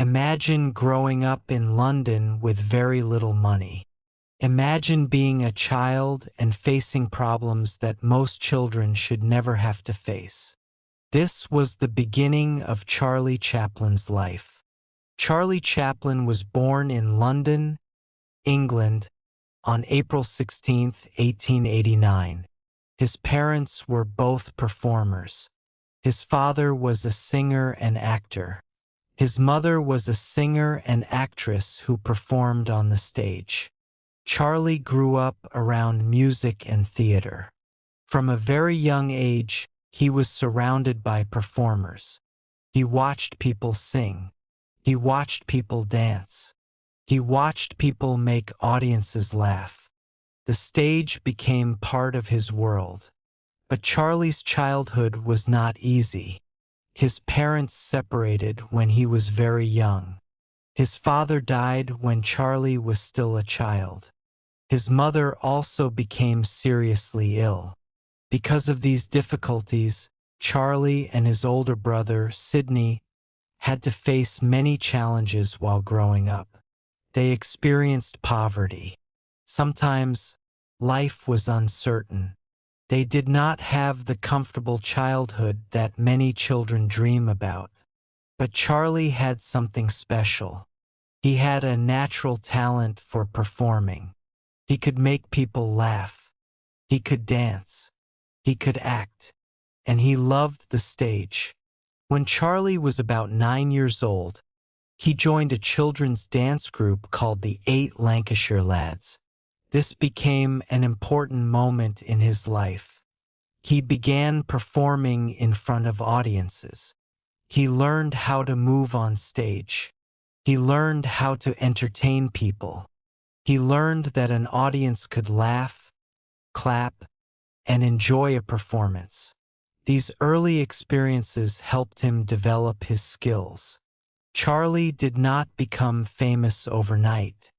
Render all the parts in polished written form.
Imagine growing up in London with very little money. Imagine being a child and facing problems that most children should never have to face. This was the beginning of Charlie Chaplin's life. Charlie Chaplin was born in London, England, on April 16, 1889. His parents were both performers. His father was a singer and actor. His mother was a singer and actress who performed on the stage. Charlie grew up around music and theater. From a very young age, he was surrounded by performers. He watched people sing. He watched people dance. He watched people make audiences laugh. The stage became part of his world. But Charlie's childhood was not easy. His parents separated when he was very young. His father died when Charlie was still a child. His mother also became seriously ill. Because of these difficulties, Charlie and his older brother, Sidney, had to face many challenges while growing up. They experienced poverty. Sometimes, life was uncertain. They did not have the comfortable childhood that many children dream about. But Charlie had something special. He had a natural talent for performing. He could make people laugh. He could dance. He could act. And he loved the stage. When Charlie was about 9 years old, he joined a children's dance group called the 8 Lancashire Lads. This became an important moment in his life. He began performing in front of audiences. He learned how to move on stage. He learned how to entertain people. He learned that an audience could laugh, clap, and enjoy a performance. These early experiences helped him develop his skills. Charlie did not become famous overnight.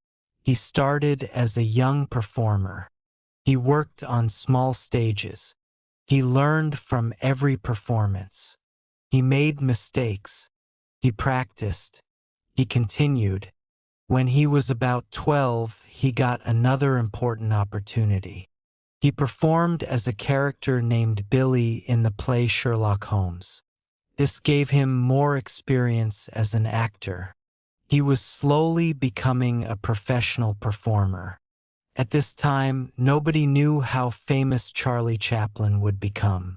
He started as a young performer. He worked on small stages. He learned from every performance. He made mistakes. He practiced. He continued. When he was about 12, he got another important opportunity. He performed as a character named Billy in the play Sherlock Holmes. This gave him more experience as an actor. He was slowly becoming a professional performer. At this time, nobody knew how famous Charlie Chaplin would become.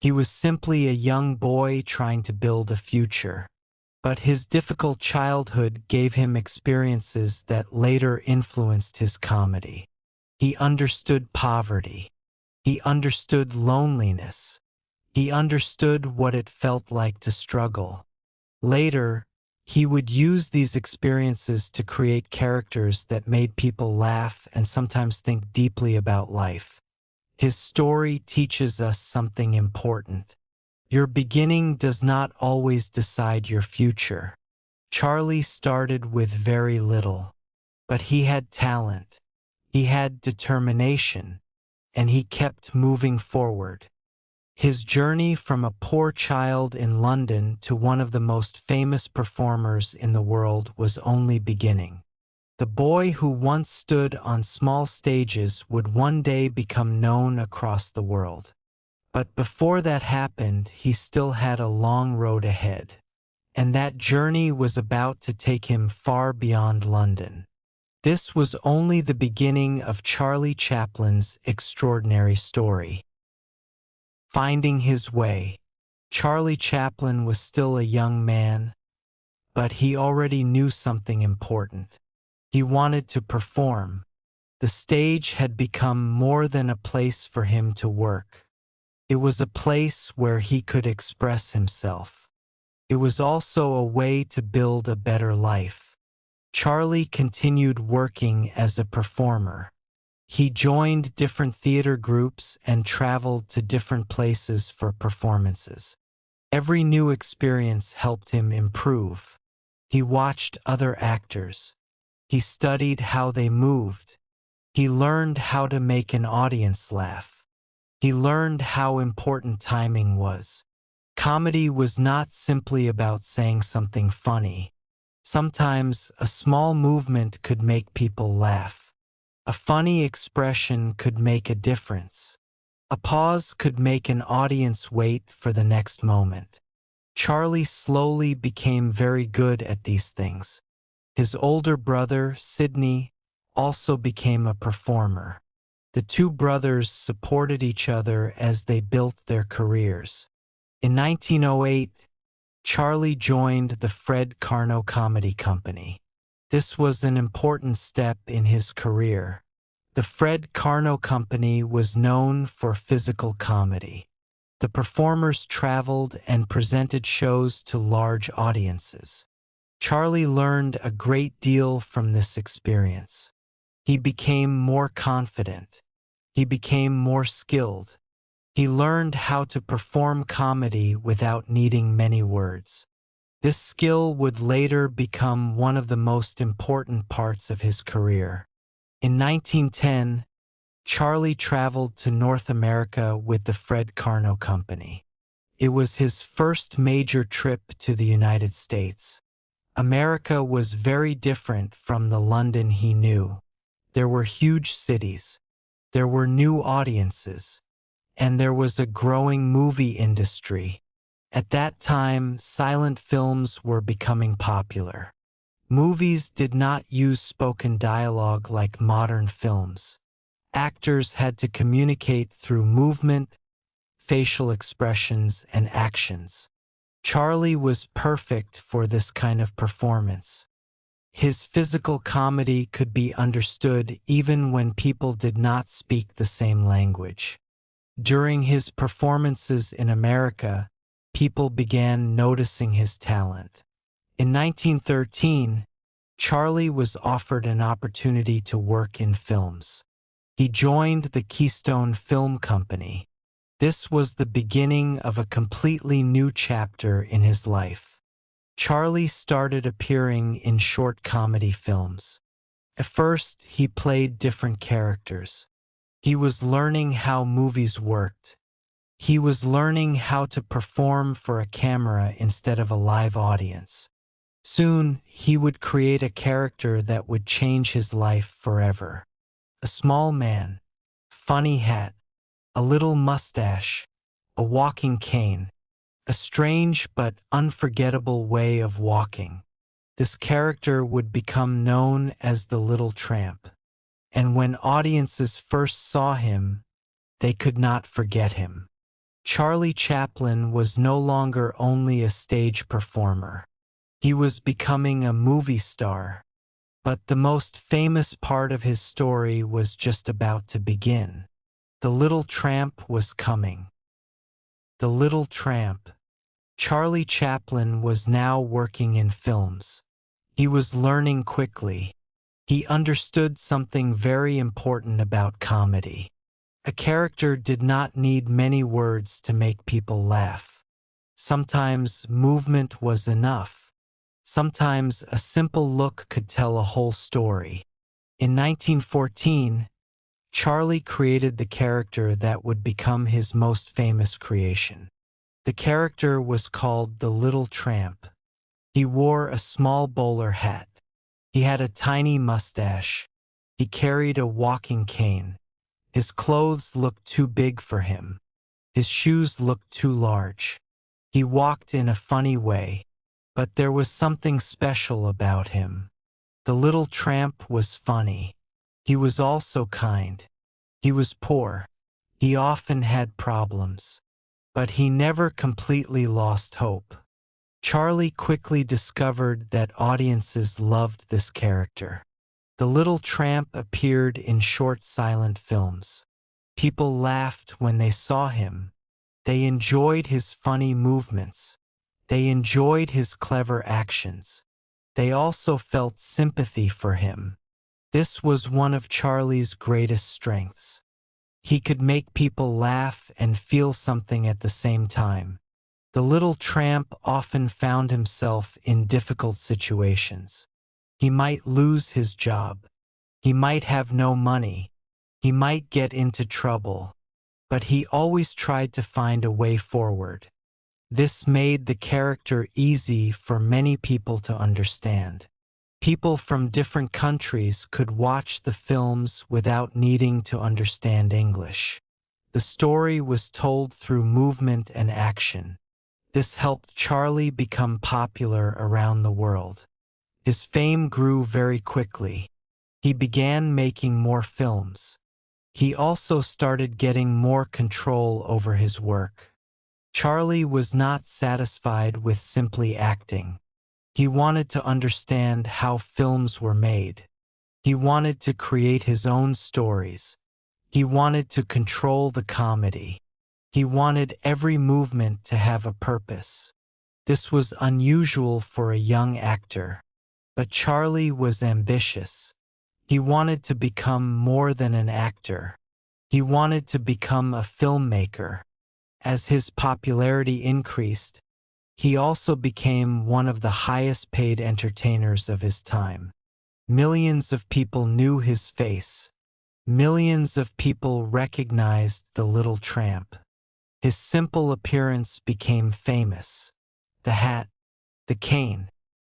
He was simply a young boy trying to build a future. But his difficult childhood gave him experiences that later influenced his comedy. He understood poverty. He understood loneliness. He understood what it felt like to struggle. Later, he would use these experiences to create characters that made people laugh and sometimes think deeply about life. His story teaches us something important. Your beginning does not always decide your future. Charlie started with very little, but he had talent, he had determination, and he kept moving forward. His journey from a poor child in London to one of the most famous performers in the world was only beginning. The boy who once stood on small stages would one day become known across the world. But before that happened, he still had a long road ahead. And that journey was about to take him far beyond London. This was only the beginning of Charlie Chaplin's extraordinary story. Finding his way. Charlie Chaplin was still a young man, but he already knew something important. He wanted to perform. The stage had become more than a place for him to work. It was a place where he could express himself. It was also a way to build a better life. Charlie continued working as a performer. He joined different theater groups and traveled to different places for performances. Every new experience helped him improve. He watched other actors. He studied how they moved. He learned how to make an audience laugh. He learned how important timing was. Comedy was not simply about saying something funny. Sometimes a small movement could make people laugh. A funny expression could make a difference. A pause could make an audience wait for the next moment. Charlie slowly became very good at these things. His older brother, Sidney, also became a performer. The two brothers supported each other as they built their careers. In 1908, Charlie joined the Fred Karno Comedy Company. This was an important step in his career. The Fred Karno Company was known for physical comedy. The performers traveled and presented shows to large audiences. Charlie learned a great deal from this experience. He became more confident. He became more skilled. He learned how to perform comedy without needing many words. This skill would later become one of the most important parts of his career. In 1910, Charlie traveled to North America with the Fred Karno Company. It was his first major trip to the United States. America was very different from the London he knew. There were huge cities. There were new audiences. And there was a growing movie industry. At that time, silent films were becoming popular. Movies did not use spoken dialogue like modern films. Actors had to communicate through movement, facial expressions, and actions. Charlie was perfect for this kind of performance. His physical comedy could be understood even when people did not speak the same language. During his performances in America, people began noticing his talent. In 1913, Charlie was offered an opportunity to work in films. He joined the Keystone Film Company. This was the beginning of a completely new chapter in his life. Charlie started appearing in short comedy films. At first, he played different characters. He was learning how movies worked. He was learning how to perform for a camera instead of a live audience. Soon, he would create a character that would change his life forever. A small man, funny hat, a little mustache, a walking cane, a strange but unforgettable way of walking. This character would become known as the Little Tramp. And when audiences first saw him, they could not forget him. Charlie Chaplin was no longer only a stage performer. He was becoming a movie star. But the most famous part of his story was just about to begin. The Little Tramp was coming. The Little Tramp. Charlie Chaplin was now working in films. He was learning quickly. He understood something very important about comedy. A character did not need many words to make people laugh. Sometimes movement was enough. Sometimes a simple look could tell a whole story. In 1914, Charlie created the character that would become his most famous creation. The character was called the Little Tramp. He wore a small bowler hat. He had a tiny mustache. He carried a walking cane. His clothes looked too big for him. His shoes looked too large. He walked in a funny way, but there was something special about him. The Little Tramp was funny. He was also kind. He was poor. He often had problems. But he never completely lost hope. Charlie quickly discovered that audiences loved this character. The Little Tramp appeared in short silent films. People laughed when they saw him. They enjoyed his funny movements. They enjoyed his clever actions. They also felt sympathy for him. This was one of Charlie's greatest strengths. He could make people laugh and feel something at the same time. The Little Tramp often found himself in difficult situations. He might lose his job. He might have no money. He might get into trouble. But he always tried to find a way forward. This made the character easy for many people to understand. People from different countries could watch the films without needing to understand English. The story was told through movement and action. This helped Charlie become popular around the world. His fame grew very quickly. He began making more films. He also started getting more control over his work. Charlie was not satisfied with simply acting. He wanted to understand how films were made. He wanted to create his own stories. He wanted to control the comedy. He wanted every movement to have a purpose. This was unusual for a young actor. But Charlie was ambitious. He wanted to become more than an actor. He wanted to become a filmmaker. As his popularity increased, he also became one of the highest paid entertainers of his time. Millions of people knew his face. Millions of people recognized the little tramp. His simple appearance became famous. The hat, the cane,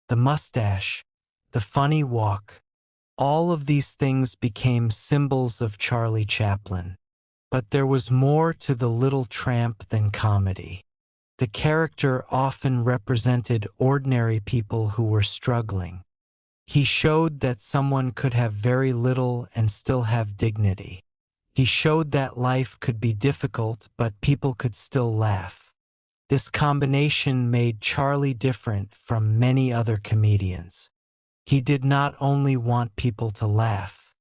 the mustache, the funny walk, all of these things became symbols of Charlie Chaplin. But there was more to the little tramp than comedy. The character often represented ordinary people who were struggling. He showed that someone could have very little and still have dignity. He showed that life could be difficult, but people could still laugh. This combination made Charlie different from many other comedians. He did not only want people to laugh.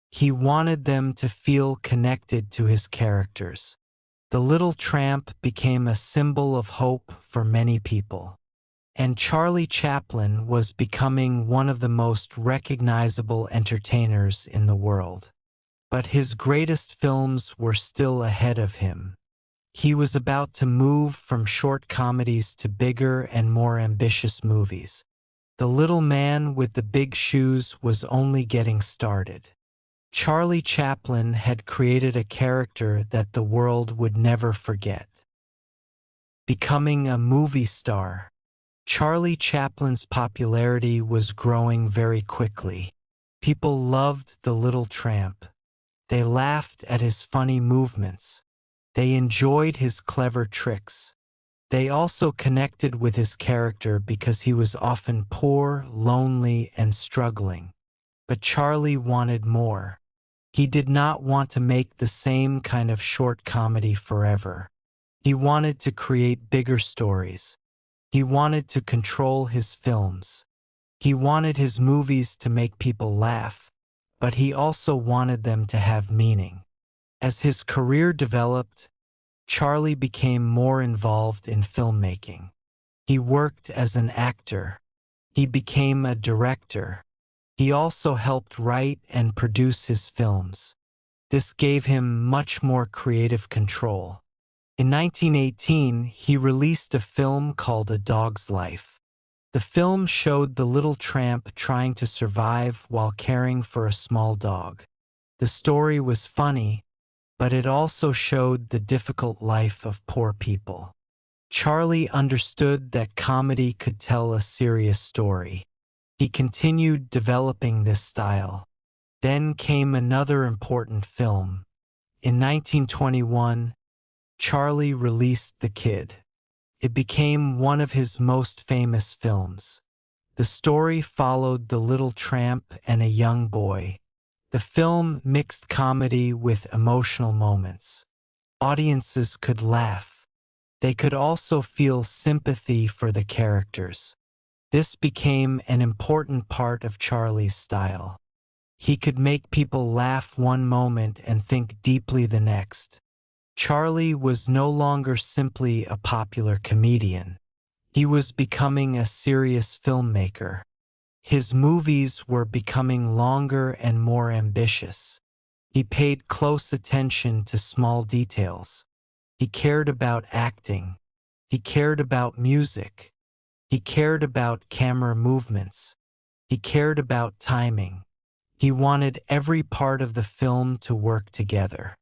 He wanted them to feel connected to his characters. The little tramp became a symbol of hope for many people. And Charlie Chaplin was becoming one of the most recognizable entertainers in the world. But his greatest films were still ahead of him. He was about to move from short comedies to bigger and more ambitious movies. The Little Man with the Big Shoes was only getting started. Charlie Chaplin had created a character that the world would never forget. Becoming a movie star. Charlie Chaplin's popularity was growing very quickly. People loved the little tramp. They laughed at his funny movements. They enjoyed his clever tricks. They also connected with his character because he was often poor, lonely, and struggling. But Charlie wanted more. He did not want to make the same kind of short comedy forever. He wanted to create bigger stories. He wanted to control his films. He wanted his movies to make people laugh, but he also wanted them to have meaning. As his career developed, Charlie became more involved in filmmaking. He worked as an actor. He became a director. He also helped write and produce his films. This gave him much more creative control. In 1918, he released a film called A Dog's Life. The film showed the little tramp trying to survive while caring for a small dog. The story was funny, but it also showed the difficult life of poor people. Charlie understood that comedy could tell a serious story. He continued developing this style. Then came another important film. In 1921, Charlie released The Kid. It became one of his most famous films. The story followed the little tramp and a young boy. The film mixed comedy with emotional moments. Audiences could laugh. They could also feel sympathy for the characters. This became an important part of Charlie's style. He could make people laugh one moment and think deeply the next. Charlie was no longer simply a popular comedian. He was becoming a serious filmmaker. His movies were becoming longer and more ambitious. He paid close attention to small details. He cared about acting. He cared about music. He cared about camera movements. He cared about timing. He wanted every part of the film to work together.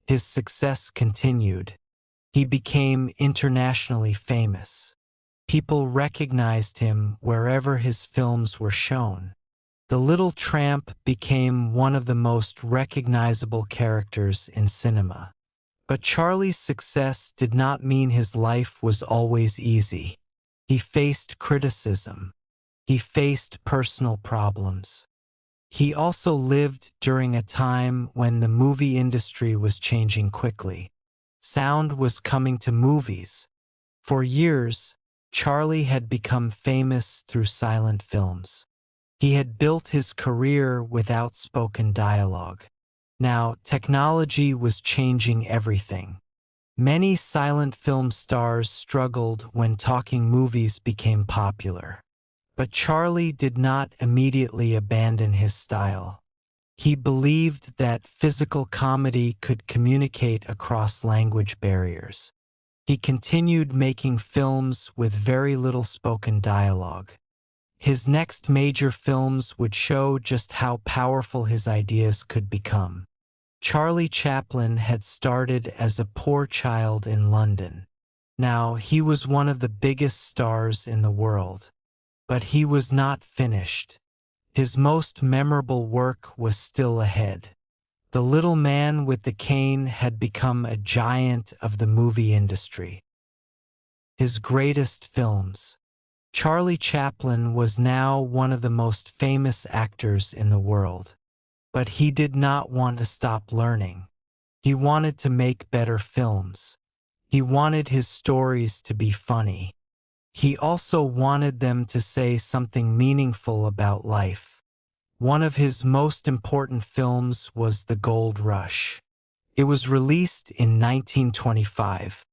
His success continued. He became internationally famous. People recognized him wherever his films were shown. The Little Tramp became one of the most recognizable characters in cinema. But Charlie's success did not mean his life was always easy. He faced criticism. He faced personal problems. He also lived during a time when the movie industry was changing quickly. Sound was coming to movies. For years, Charlie had become famous through silent films. He had built his career with outspoken dialogue. Now, technology was changing everything. Many silent film stars struggled when talking movies became popular. But Charlie did not immediately abandon his style. He believed that physical comedy could communicate across language barriers. He continued making films with very little spoken dialogue. His next major films would show just how powerful his ideas could become. Charlie Chaplin had started as a poor child in London. Now he was one of the biggest stars in the world. But he was not finished. His most memorable work was still ahead. The Little Man with the Cane had become a giant of the movie industry. His greatest films. Charlie Chaplin was now one of the most famous actors in the world. But he did not want to stop learning. He wanted to make better films. He wanted his stories to be funny. He also wanted them to say something meaningful about life. One of his most important films was The Gold Rush. It was released in 1925.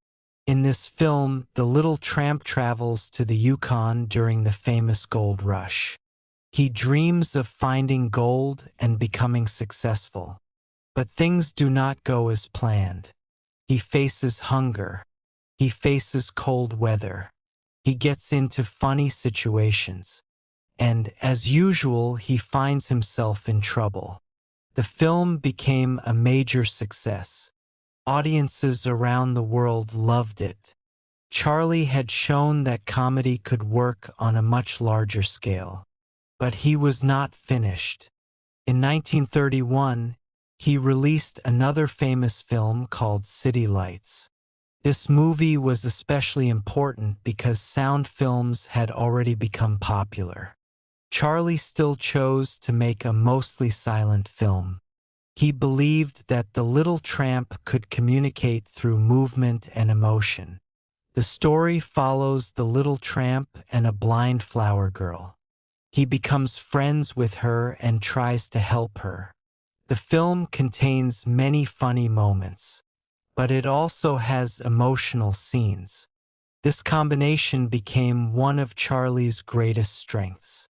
In this film, the little tramp travels to the Yukon during the famous gold rush. He dreams of finding gold and becoming successful. But things do not go as planned. He faces hunger. He faces cold weather. He gets into funny situations. And, as usual, he finds himself in trouble. The film became a major success. Audiences around the world loved it. Charlie had shown that comedy could work on a much larger scale. But he was not finished. In 1931, he released another famous film called City Lights. This movie was especially important because sound films had already become popular. Charlie still chose to make a mostly silent film. He believed that the little tramp could communicate through movement and emotion. The story follows the little tramp and a blind flower girl. He becomes friends with her and tries to help her. The film contains many funny moments, but it also has emotional scenes. This combination became one of Charlie's greatest strengths.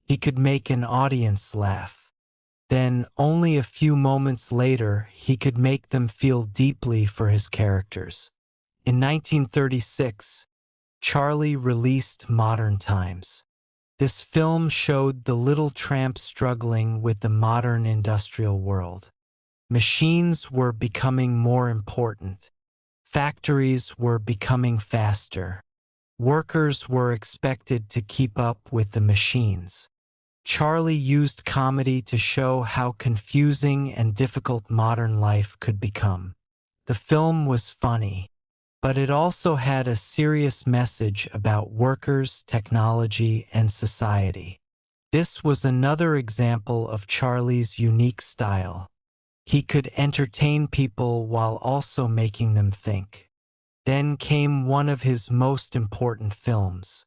He could make an audience laugh. Then, only a few moments later, he could make them feel deeply for his characters. In 1936, Charlie released Modern Times. This film showed the little tramp struggling with the modern industrial world. Machines were becoming more important. Factories were becoming faster. Workers were expected to keep up with the machines. Charlie used comedy to show how confusing and difficult modern life could become. The film was funny, but it also had a serious message about workers, technology, and society. This was another example of Charlie's unique style. He could entertain people while also making them think. Then came one of his most important films.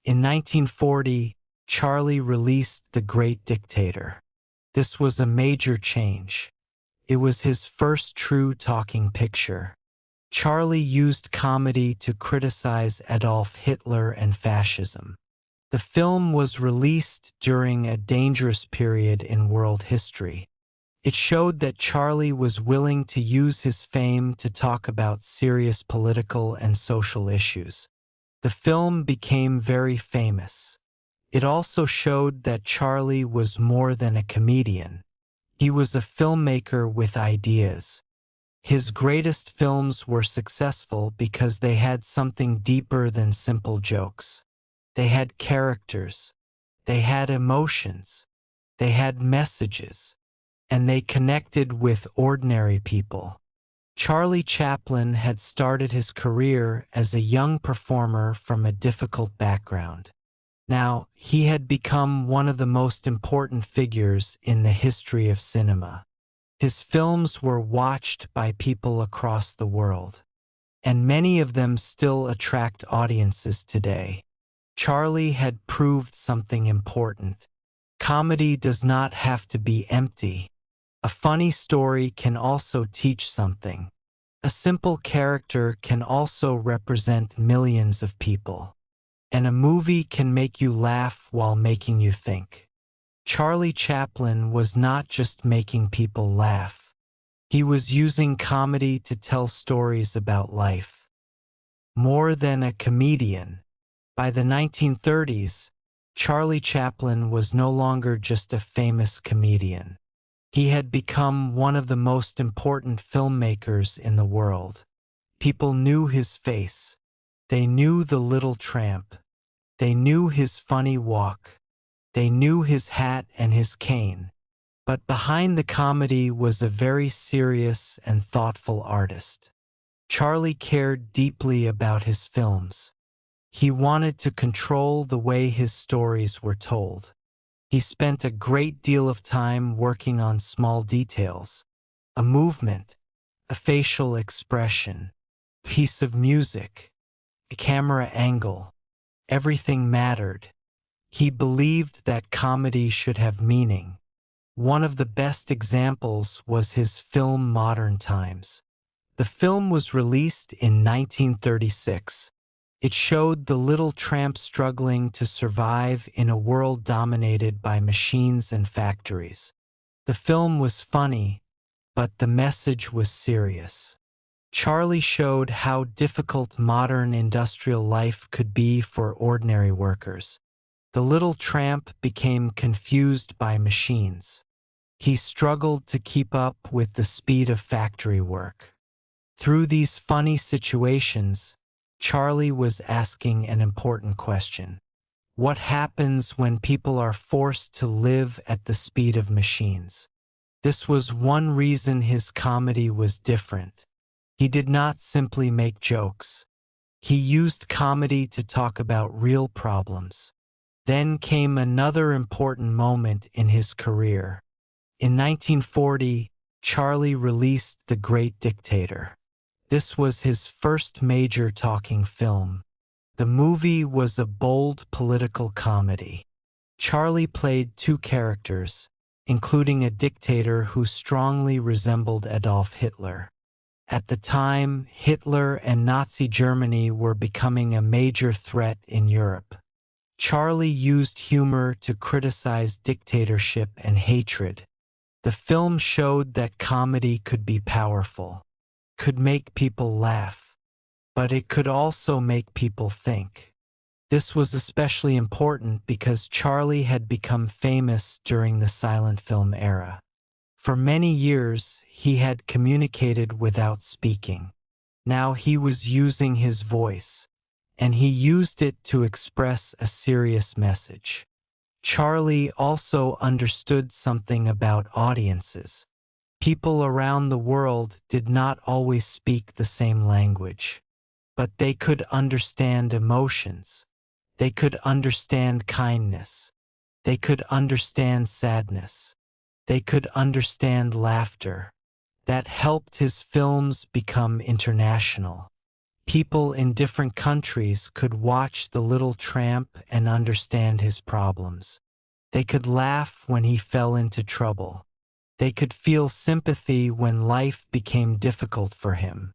In 1940, Charlie released The Great Dictator. This was a major change. It was his first true talking picture. Charlie used comedy to criticize Adolf Hitler and fascism. The film was released during a dangerous period in world history. It showed that Charlie was willing to use his fame to talk about serious political and social issues. The film became very famous. It also showed that Charlie was more than a comedian. He was a filmmaker with ideas. His greatest films were successful because they had something deeper than simple jokes. They had characters, they had emotions, they had messages, and they connected with ordinary people. Charlie Chaplin had started his career as a young performer from a difficult background. Now, he had become one of the most important figures in the history of cinema. His films were watched by people across the world, and many of them still attract audiences today. Charlie had proved something important. Comedy does not have to be empty. A funny story can also teach something. A simple character can also represent millions of people. And a movie can make you laugh while making you think. Charlie Chaplin was not just making people laugh. He was using comedy to tell stories about life. More than a comedian, by the 1930s, Charlie Chaplin was no longer just a famous comedian. He had become one of the most important filmmakers in the world. People knew his face. They knew The Little Tramp. They knew his funny walk. They knew his hat and his cane. But behind the comedy was a very serious and thoughtful artist. Charlie cared deeply about his films. He wanted to control the way his stories were told. He spent a great deal of time working on small details, a movement, a facial expression, a piece of music, a camera angle. Everything mattered. He believed that comedy should have meaning. One of the best examples was his film Modern Times. The film was released in 1936. It showed the little tramp struggling to survive in a world dominated by machines and factories. The film was funny, but the message was serious. Charlie showed how difficult modern industrial life could be for ordinary workers. The little tramp became confused by machines. He struggled to keep up with the speed of factory work. Through these funny situations, Charlie was asking an important question. What happens when people are forced to live at the speed of machines? This was one reason his comedy was different. He did not simply make jokes. He used comedy to talk about real problems. Then came another important moment in his career. In 1940, Charlie released The Great Dictator. This was his first major talking film. The movie was a bold political comedy. Charlie played two characters, including a dictator who strongly resembled Adolf Hitler. At the time, Hitler and Nazi Germany were becoming a major threat in Europe. Charlie used humor to criticize dictatorship and hatred. The film showed that comedy could be powerful, could make people laugh, but it could also make people think. This was especially important because Charlie had become famous during the silent film era. For many years, he had communicated without speaking. Now he was using his voice, and he used it to express a serious message. Charlie also understood something about audiences. People around the world did not always speak the same language, but they could understand emotions. They could understand kindness. They could understand sadness. They could understand laughter. That helped his films become international. People in different countries could watch The Little Tramp and understand his problems. They could laugh when he fell into trouble. They could feel sympathy when life became difficult for him.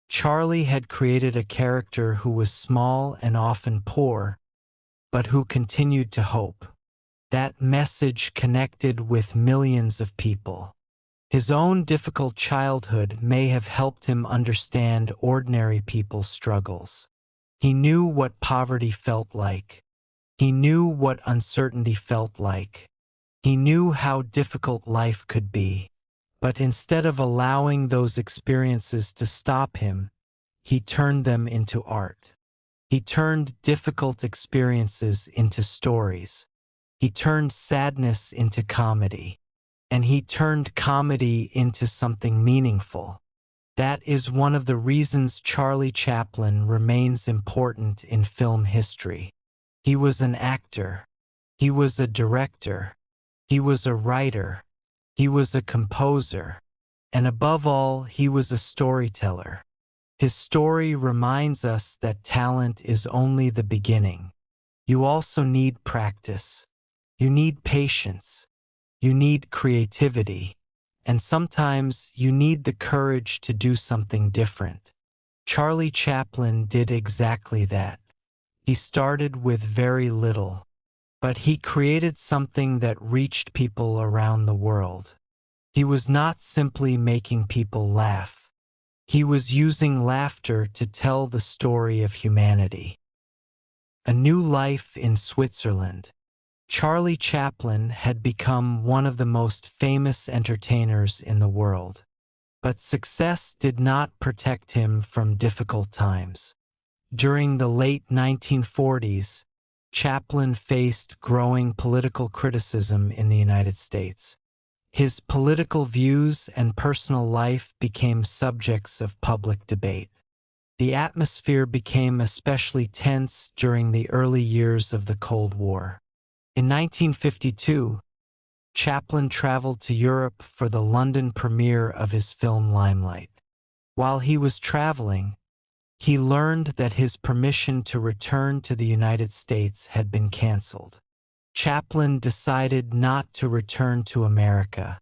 Charlie had created a character who was small and often poor, but who continued to hope. That message connected with millions of people. His own difficult childhood may have helped him understand ordinary people's struggles. He knew what poverty felt like. He knew what uncertainty felt like. He knew how difficult life could be. But instead of allowing those experiences to stop him, he turned them into art. He turned difficult experiences into stories. He turned sadness into comedy. And he turned comedy into something meaningful. That is one of the reasons Charlie Chaplin remains important in film history. He was an actor. He was a director. He was a writer. He was a composer. And above all, he was a storyteller. His story reminds us that talent is only the beginning. You also need practice. You need patience. You need creativity. And sometimes you need the courage to do something different. Charlie Chaplin did exactly that. He started with very little, but he created something that reached people around the world. He was not simply making people laugh. He was using laughter to tell the story of humanity. A New Life in Switzerland. Charlie Chaplin had become one of the most famous entertainers in the world. But success did not protect him from difficult times. During the late 1940s, Chaplin faced growing political criticism in the United States. His political views and personal life became subjects of public debate. The atmosphere became especially tense during the early years of the Cold War. In 1952, Chaplin traveled to Europe for the London premiere of his film Limelight. While he was traveling, he learned that his permission to return to the United States had been canceled. Chaplin decided not to return to America.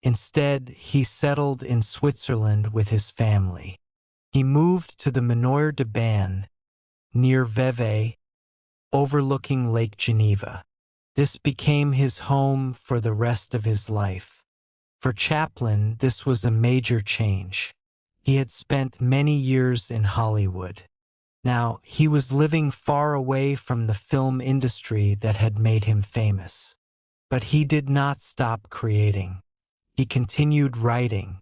Instead, he settled in Switzerland with his family. He moved to the Manoir de Ban, near Vevey, overlooking Lake Geneva. This became his home for the rest of his life. For Chaplin, this was a major change. He had spent many years in Hollywood. Now, he was living far away from the film industry that had made him famous. But he did not stop creating. He continued writing.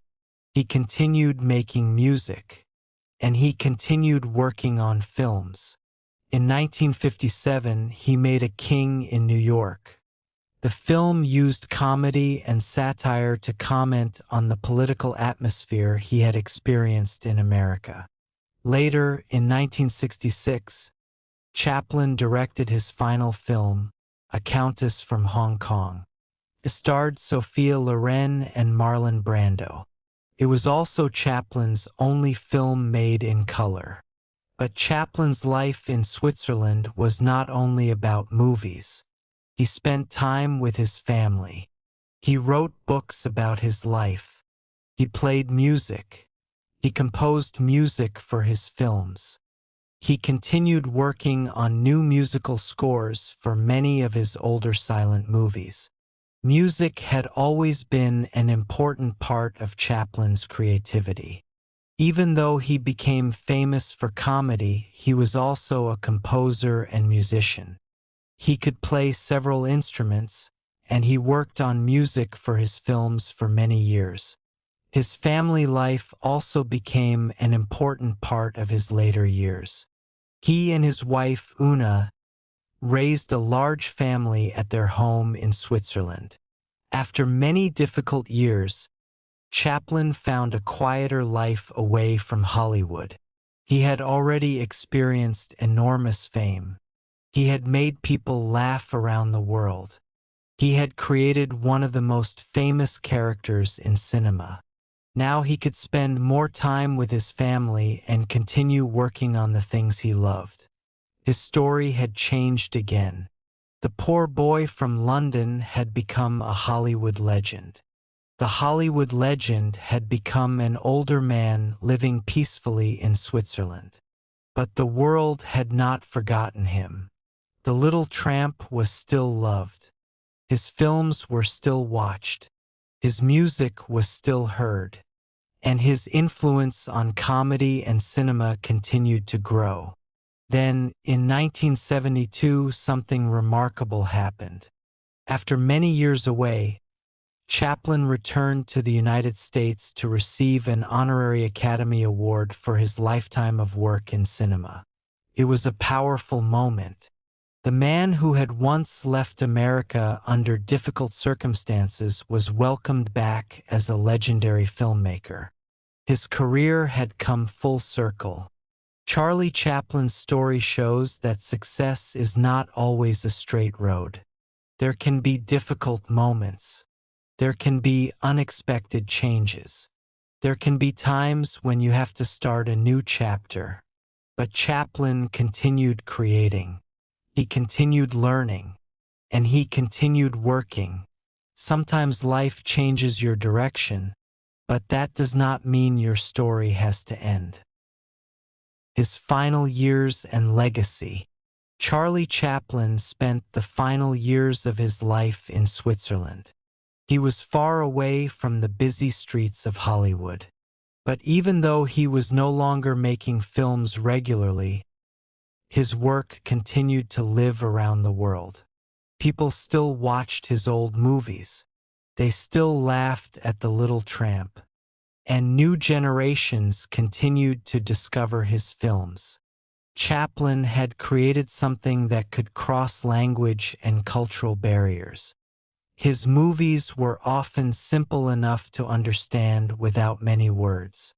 He continued making music. And he continued working on films. In 1957, he made A King in New York. The film used comedy and satire to comment on the political atmosphere he had experienced in America. Later, in 1966, Chaplin directed his final film, A Countess from Hong Kong. It starred Sophia Loren and Marlon Brando. It was also Chaplin's only film made in color. But Chaplin's life in Switzerland was not only about movies. He spent time with his family. He wrote books about his life. He played music. He composed music for his films. He continued working on new musical scores for many of his older silent movies. Music had always been an important part of Chaplin's creativity. Even though he became famous for comedy, he was also a composer and musician. He could play several instruments, and he worked on music for his films for many years. His family life also became an important part of his later years. He and his wife, Una, raised a large family at their home in Switzerland. After many difficult years, Chaplin found a quieter life away from Hollywood. He had already experienced enormous fame. He had made people laugh around the world. He had created one of the most famous characters in cinema. Now he could spend more time with his family and continue working on the things he loved. His story had changed again. The poor boy from London had become a Hollywood legend. The Hollywood legend had become an older man living peacefully in Switzerland. But the world had not forgotten him. The little tramp was still loved. His films were still watched. His music was still heard. And his influence on comedy and cinema continued to grow. Then, in 1972, something remarkable happened. After many years away, Chaplin returned to the United States to receive an honorary Academy Award for his lifetime of work in cinema. It was a powerful moment. The man who had once left America under difficult circumstances was welcomed back as a legendary filmmaker. His career had come full circle. Charlie Chaplin's story shows that success is not always a straight road. There can be difficult moments. There can be unexpected changes. There can be times when you have to start a new chapter. But Chaplin continued creating. He continued learning. And he continued working. Sometimes life changes your direction, but that does not mean your story has to end. His final years and legacy. Charlie Chaplin spent the final years of his life in Switzerland. He was far away from the busy streets of Hollywood. But even though he was no longer making films regularly, his work continued to live around the world. People still watched his old movies. They still laughed at The Little Tramp. And new generations continued to discover his films. Chaplin had created something that could cross language and cultural barriers. His movies were often simple enough to understand without many words.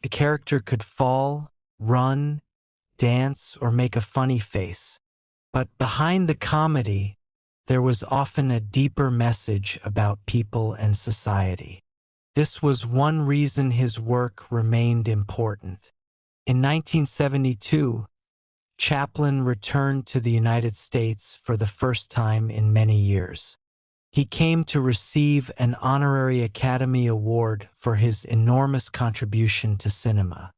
A character could fall, run, dance, or make a funny face. But behind the comedy, there was often a deeper message about people and society. This was one reason his work remained important. In 1972, Chaplin returned to the United States for the first time in many years. He came to receive an honorary Academy Award for his enormous contribution to cinema.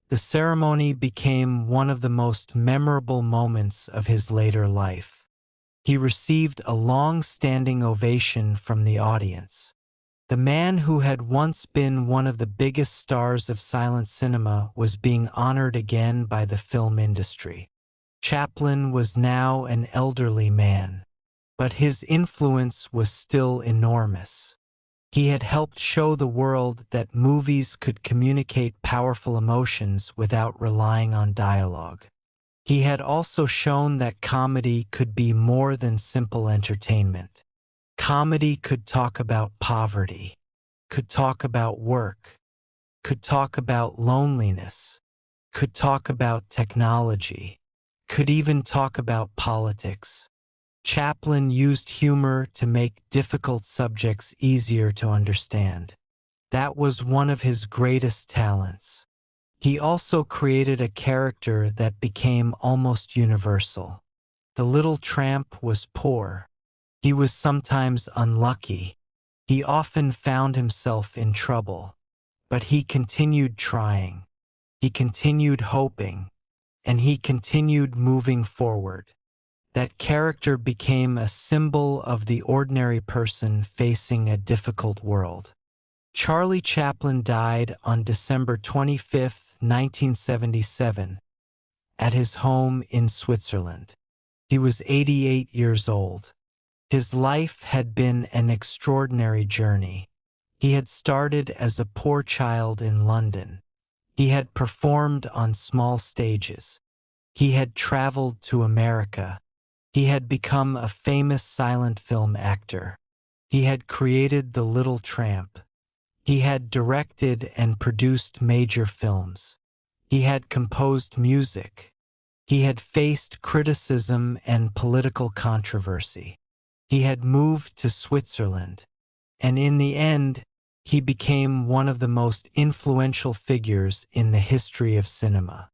The ceremony became one of the most memorable moments of his later life. He received a long-standing ovation from the audience. The man who had once been one of the biggest stars of silent cinema was being honored again by the film industry. Chaplin was now an elderly man. But his influence was still enormous. He had helped show the world that movies could communicate powerful emotions without relying on dialogue. He had also shown that comedy could be more than simple entertainment. Comedy could talk about poverty, could talk about work, could talk about loneliness, could talk about technology, could even talk about politics. Chaplin used humor to make difficult subjects easier to understand. That was one of his greatest talents. He also created a character that became almost universal. The Little Tramp was poor. He was sometimes unlucky. He often found himself in trouble. But he continued trying. He continued hoping. And he continued moving forward. That character became a symbol of the ordinary person facing a difficult world. Charlie Chaplin died on December 25, 1977, at his home in Switzerland. He was 88 years old. His life had been an extraordinary journey. He had started as a poor child in London. He had performed on small stages. He had traveled to America. He had become a famous silent film actor. He had created The Little Tramp. He had directed and produced major films. He had composed music. He had faced criticism and political controversy. He had moved to Switzerland. And in the end, he became one of the most influential figures in the history of cinema.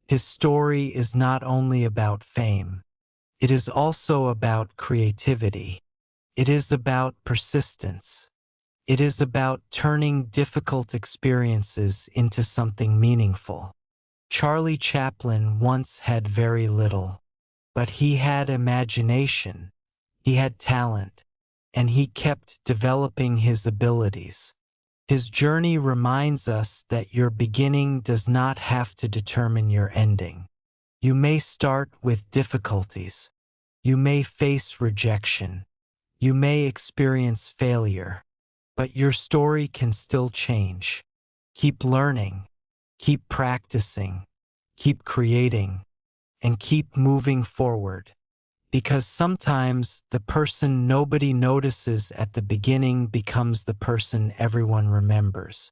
His story is not only about fame. It is also about creativity. It is about persistence. It is about turning difficult experiences into something meaningful. Charlie Chaplin once had very little, but he had imagination, he had talent, and he kept developing his abilities. His journey reminds us that your beginning does not have to determine your ending. You may start with difficulties. You may face rejection. You may experience failure. but your story can still change. Keep learning, keep practicing, keep creating, and keep moving forward. Because sometimes the person nobody notices at the beginning becomes the person everyone remembers.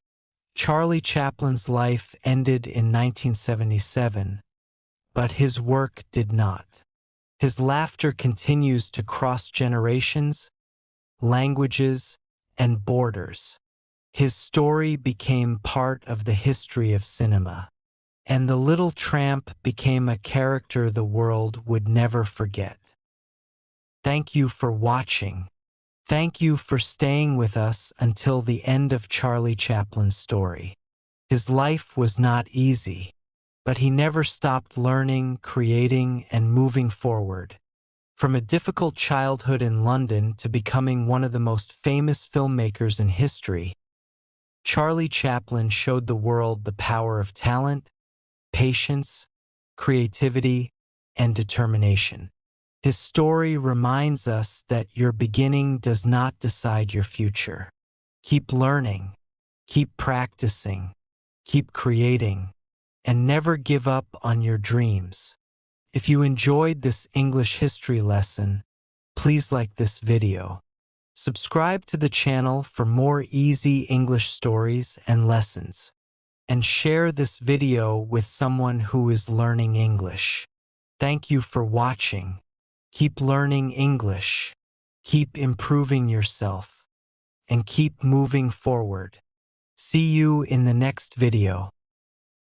Charlie Chaplin's life ended in 1977, but his work did not. His laughter continues to cross generations, languages, and borders. His story became part of the history of cinema, and the little tramp became a character the world would never forget. Thank you for watching. Thank you for staying with us until the end of Charlie Chaplin's story. His life was not easy, but he never stopped learning, creating, and moving forward. From a difficult childhood in London to becoming one of the most famous filmmakers in history, Charlie Chaplin showed the world the power of talent, patience, creativity, and determination. His story reminds us that your beginning does not decide your future. Keep learning, keep practicing, keep creating, and never give up on your dreams. If you enjoyed this English history lesson, please like this video. Subscribe to the channel for more easy English stories and lessons, and share this video with someone who is learning English. Thank you for watching. Keep learning English, keep improving yourself, and keep moving forward. See you in the next video.